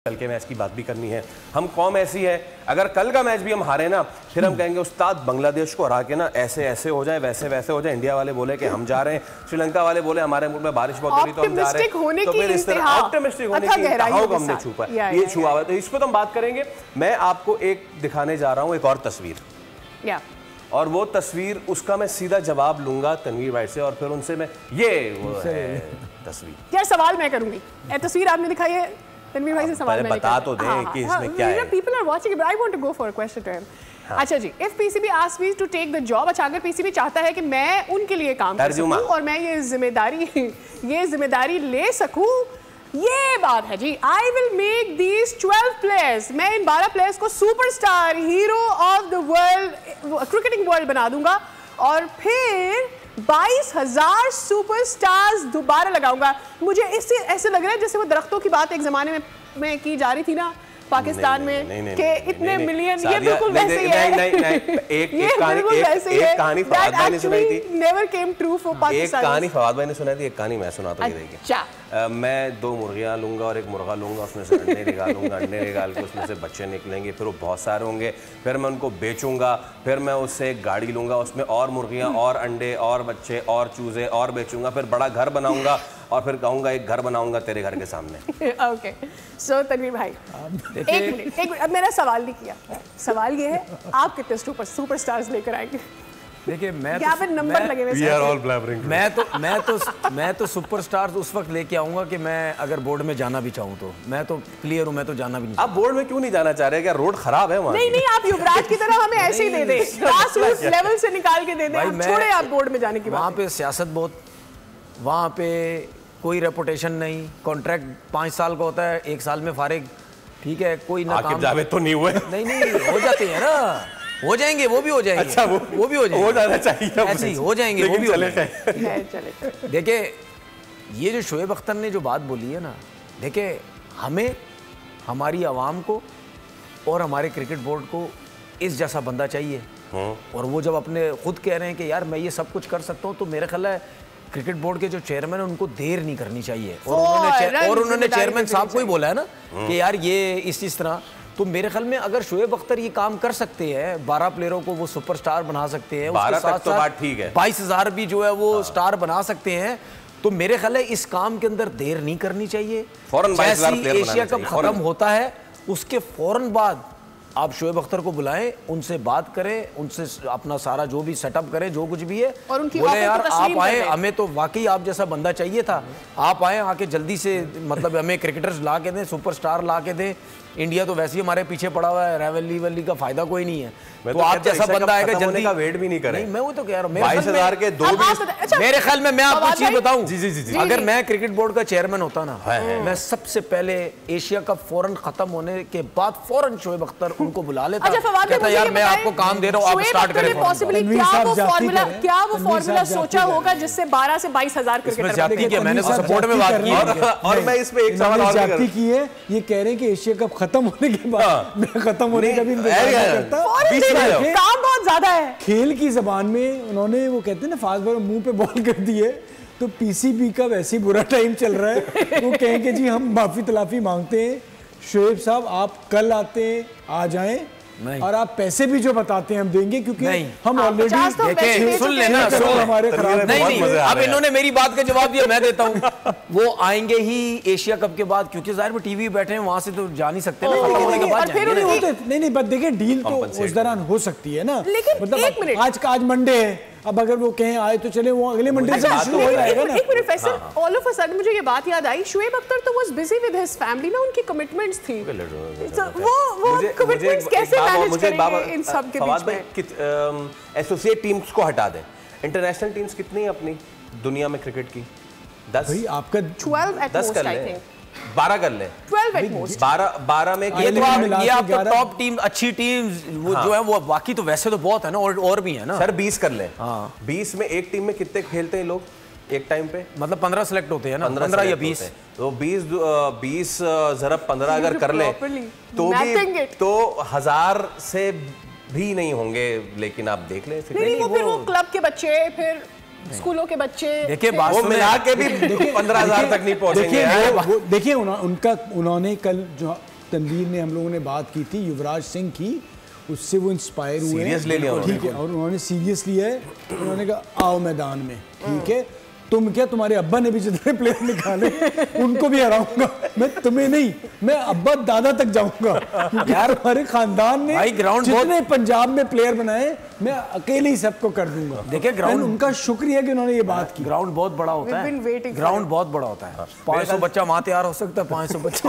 कल के मैच की बात भी करनी है। हम कौम ऐसी है, अगर कल का मैच भी हम हारे ना, फिर हम कहेंगे उस्ताद बांग्लादेश को हरा के ना ऐसे ऐसे हो जाए, वैसे वैसे हो जाए। इंडिया वाले बोले कि हम जा रहे हैं, श्रीलंका वाले बोले हमारे मुल्क में बारिश बहुत हो रही तो हम जा रहे हैं। तो फिर इस तरह ऑप्टिमिस्टिक होने की इंतहा को हमने छुपा, ये छुआ हुआ। तो इस पर तो हम बात करेंगे। मैं आपको एक दिखाने जा रहा हूँ, एक और तस्वीर, और वो तस्वीर उसका मैं सीधा जवाब लूंगा तनवीर भाई से, और फिर उनसे मैं ये वो है तस्वीर। यार सवाल मैं करूंगी, तस्वीर आपने दिखाई है, तनवीर भाई से सवाल मैंने बता तो दें कि इसमें क्या है। People are watching, but I want to go for a question to him. अच्छा जी, if PCB asks me to take the job, अच्छा अगर PCB चाहता है कि मैं उनके लिए काम कर सकूं और मैं ये जिम्मेदारी ले सकूं, ये बात है जी। I will make these 12 players, मैं इन 12 प्लेयर्स को superstar, hero of the world, cricketing world बना दूंगा, और फिर 22,000 सुपरस्टार्स दोबारा लगाऊंगा। मुझे इससे ऐसे लग रहा है जैसे वो दरख्तों की बात एक जमाने में की जा रही थी ना पाकिस्तान में, कि इतने मिलियन, ये बिल्कुल वैसे ही है। एक कहानी फवाद भाई ने सुनाई थी, never came true for Pakistan. एक कहानी फवाद भाई ने सुनाई थी, एक कहानी मैं सुनाता हूं। देखिए, मैं 2 मुर्गियां लूंगा और एक मुर्गा लूंगा, उसमें से अंडे निकालूंगा, अंडे निकाल के उसमें से बच्चे निकलेंगे, फिर वो बहुत सारे होंगे, फिर मैं उनको बेचूंगा, फिर मैं उससे एक गाड़ी लूंगा, उसमें और मुर्गियां और अंडे और बच्चे और चूजे और बेचूंगा, फिर बड़ा घर बनाऊंगा और फिर कहूंगा एक घर बनाऊंगा तेरे घर के सामने। ओके, सो तनवीर भाई एक मिनट, अब मेरा सवाल नहीं किया। सवाल ये है, आप कितने सुपरस्टार्स लेकर आएंगे? देखिए, मैं तो सुपरस्टार्स उस वक्त लेके आऊंगा कि मैं अगर बोर्ड में जाना भी चाहूँ तो। मैं तो क्लियर हूँ, मैं तो जाना भी नहीं। आप बोर्ड में क्यों नहीं जाना चाह रहे? क्या रोड खराब है वहाँ? नहीं, आप युवराज की तरह हमें ऐसे ही दे दे, ग्रास रूट लेवल से निकाल के दे दे, छोड़े आप बोर्ड में जाने की बात। वहाँ पे सियासत बहुत, वहाँ पे कोई रेपुटेशन नहीं, कॉन्ट्रैक्ट 5 साल का होता है, 1 साल में फारिग, ठीक है, कोई ना काम जावेद तो नहीं हुए। नहीं हो जाते हैं ना, हो जाएंगे, वो भी हो जाएंगे। अच्छा, वो भी हो जाएंगे, हो जाना चाहिए, ऐसे ही हो जाएंगे, वो भी हो जाएंगे। देखिए, ये जो शोएब अख्तर ने जो बात बोली है ना, देखिए, हमें, हमारी आवाम को और हमारे क्रिकेट बोर्ड को इस जैसा बंदा चाहिए। और वो जब अपने खुद कह रहे हैं कि यार मैं ये सब कुछ कर सकता हूँ, तो मेरा ख्याल है क्रिकेट बोर्ड के जो चेयरमैन है उनको देर नहीं करनी चाहिए। और उन्होंने चेयरमैन साहब को ही बोला है ना कि यार ये इस तरह, तो मेरे ख्याल में अगर शोएब अख्तर ये काम कर सकते हैं, 12 प्लेयरों को वो सुपरस्टार बना सकते हैं, 12 तक तो बात ठीक है, 22,000 भी जो है वो स्टार बना सकते हैं, तो मेरे ख्याल है इस काम के अंदर देर नहीं करनी चाहिए। जैसे एशिया कप खत्म होता है उसके फौरन बाद आप शोएब अख्तर को बुलाएं, उनसे बात करें, उनसे अपना सारा जो भी सेटअप करें, जो कुछ भी है, और उनकी बोले यार आप आए, हमें तो वाकई आप जैसा बंदा चाहिए था, आप आए, आके जल्दी से मतलब हमें क्रिकेटर्स ला के दें, सुपरस्टार ला के दें। इंडिया तो वैसे ही हमारे पीछे पड़ा हुआ है, रेवली का फायदा कोई नहीं है, तो आप जैसा बंदा आएगा जल्दी का वेट भी नहीं करें। मैं वो तो कह रहा हूँ, 22,000 के 2 मेरे ख्याल में, मैं आपको चीज बताऊं, अगर मैं क्रिकेट बोर्ड का चेयरमैन होता ना, मैं सबसे पहले एशिया कप फौरन खत्म होने के बाद फौरन शोएब अख्तर उनको बुला लेता, कहता यार मैं आपको काम दे रहा हूँ, आप स्टार्ट करें। क्या वो फॉर्मूला सोचा होगा जिससे 12 से 22,000 क्रिकेटर? मैंने तो सपोर्ट में बात की, और मैं इसमें एक सवाल और की है, ये कह रहे हैं कि एशिया कप खत्म होने के बाद मैं खत्म होने का भी इंतजार करता। काम बहुत ज्यादा है। खेल की जबान में उन्होंने वो कहते हैं ना, फास्ट बॉलर मुंह पे बॉल कर दी है, तो पीसीबी का वैसे ही बुरा टाइम चल रहा है, वो कहें कि जी हम माफी तलाफी मांगते हैं, शोएब साहब आप कल आते हैं, आ जाएं, और आप पैसे भी जो बताते हैं हम देंगे, क्योंकि हम ऑलरेडी सुन लेना, हमारे खराब नहीं। अब इन्होंने मेरी बात का जवाब दिया, मैं देता हूँ। वो आएंगे ही एशिया कप के बाद, क्योंकि जाहिर में टीवी बैठे हैं, वहां से तो जा नहीं सकते ना, खत्म होने के बाद नहीं, बट देखिए डील तो उस दौरान हो सकती है ना, मतलब आज मंडे है, अब अगर वो कहें आए तो चले, वो अगले मंडे से शुरू हो जाएगा ना। एक minute Faisal, all of a sudden मुझे ये बात याद आई, शोएब अख्तर तो was busy with his family ना, उनकी कमिटमेंट्स थी, वो कमिटमेंट्स कैसे मैनेज करेंगे इन सब के बीच में? एसोसिएट टीम्स को हटा दें, इंटरनेशनल टीम्स कितनी है अपनी दुनिया में क्रिकेट की? 10 भाई आपका 12 एट मोस्ट आई थिंक, 12 कर ले, 12 एट मोस्ट, 12 में ये आपको टॉप टीम, अच्छी टीम वो जो है वो, बाकी तो वैसे तो बहुत है ना, और भी है ना सर। 20 कर ले, 20 में एक टीम में कितने खेलते हैं लोग एक टाइम पे? मतलब 15 सेलेक्ट होते हैं ना, 15 या 20, तो 20 ज़रब 15 अगर कर ले तो 1000 से भी नहीं होंगे, लेकिन आप देख ले फिर वो क्लब के बच्चे, फिर स्कूलों के बच्चे, देखिए वो मिला के भी 15,000 तक नहीं पहुंचेंगे। देखिए उन्होंने कल जो तनवीर ने, हम लोगों ने बात की थी युवराज सिंह की, उससे वो इंस्पायर हुए सीरियस ले लिया, ठीक है, और उन्होंने सीरियस लिया है। उन्होंने कहा आओ मैदान में, ठीक है, तुम क्या, तुम्हारे अब्बा ने भी जितने प्लेयर निकाले उनको भी हराऊंगा मैं, तुम्हें नहीं, मैं अब्बा दादा तक जाऊंगा, यार हमारे खानदान ने भाई ग्राउंड जितने पंजाब में प्लेयर बनाए मैं अकेले ही सबको कर दूंगा। देखिए ग्राउंड, उनका शुक्रिया कि उन्होंने ये बात की। ग्राउंड बहुत बड़ा होता है, ग्राउंड बहुत बड़ा होता है, 500 बच्चा वहां तैयार हो सकता है, 500 बच्चा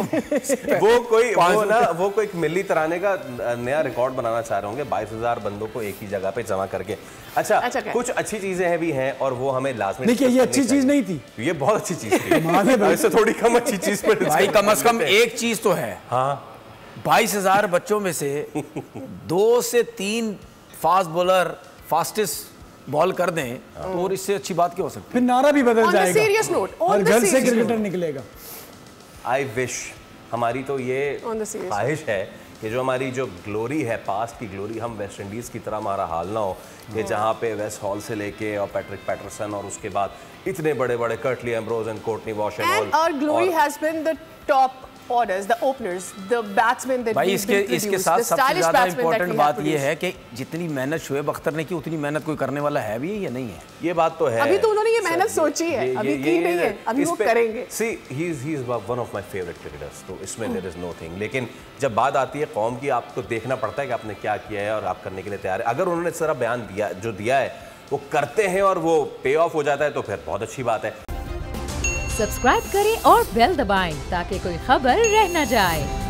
वो कोई मिली तराने का नया रिकॉर्ड बनाना चाह रहे होंगे, 22,000 बंदों को एक ही जगह पे जमा करके। अच्छा कुछ अच्छी चीजें भी हैं और वो हमें लास्ट में, देखिए ये अच्छी चीज नहीं थी, ये बहुत अच्छी चीज थी, इससे थोड़ी कम अच्छी चीज पर भाई कम से कम एक चीज तो है, हाँ 22,000 बच्चों में से 2 से 3 फास्ट बॉलर फास्टेस्ट बॉल कर दें तो और इससे अच्छी बात क्या हो सकती है? फिर नारा भी बदल जाएगा, सीरियस नोट, और घर से क्रिकेटर निकलेगा। आई विश, हमारी तो ये ख्वाहिश है कि जो हमारी जो ग्लोरी है, पास्ट की ग्लोरी, हम वेस्ट इंडीज की तरह हमारा हाल ना हो कि जहाँ पे वेस्ट हॉल से लेके और पैट्रिक पैटरसन और उसके बाद इतने बड़े बड़े Curtly Ambrose and Courtney Walsh and all, और glory has been the top orders, the openers, the batsmen that भाई इसके साथ सबसे ज्यादा इंपॉर्टेंट बात ये है कि जितनी मेहनत शोएब अख्तर ने की उतनी मेहनत कोई करने वाला है भी या नहीं है? ये बात तो है, अभी तो उन्होंने ये मेहनत सोची है, अभी की नहीं है, अभी वो करेंगे। See, he is one of my favorite cricketers, तो इसमें there is no thing। लेकिन जब बात आती है कौम की, आपको देखना पड़ता है कि आपने क्या किया है और आप करने के लिए तैयार है। अगर उन्होंने इस तरह बयान दिया है वो करते हैं और वो पे ऑफ हो जाता है तो फिर बहुत अच्छी बात है। सब्सक्राइब करें और बेल दबाएं ताकि कोई खबर रह न जाए।